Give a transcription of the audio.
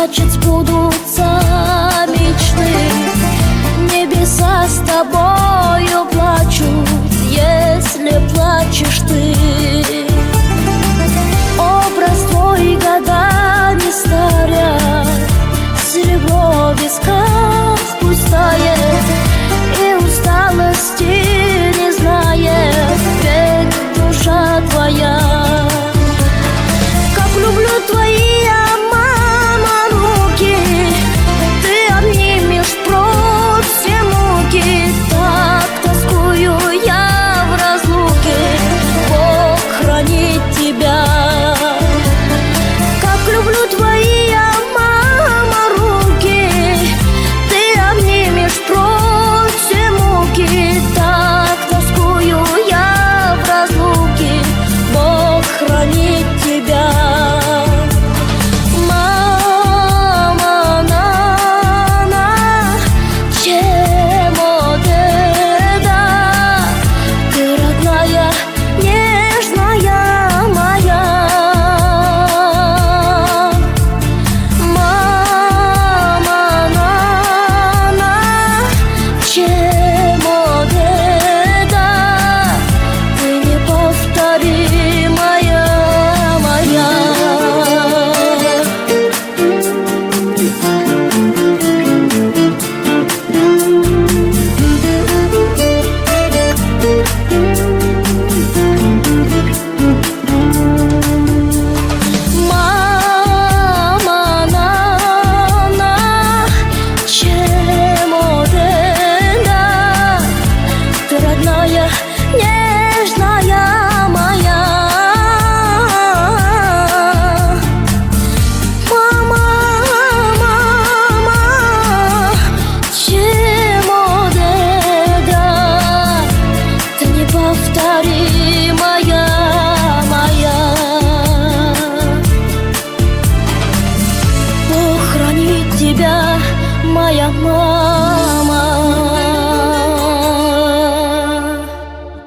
значит сбудутся мечты. Небеса с тобою плачут, если плачешь ты. Образ твой годами старят, серебро в висках пусть тает, и усталости не знает ведь душа твоя. Как люблю твои, мама, руки, ты обнимешь прочь все муки. Так тоскую я в разлуке, Бог хранит тебя. Как люблю твои, мама, руки, ты обнимешь прочь все муки. Так тоскую я в разлуке, Бог хранит тебя. Нежная моя, мама, мама, чему деда, ты неповторимая моя. Бог хранит тебя, моя мама.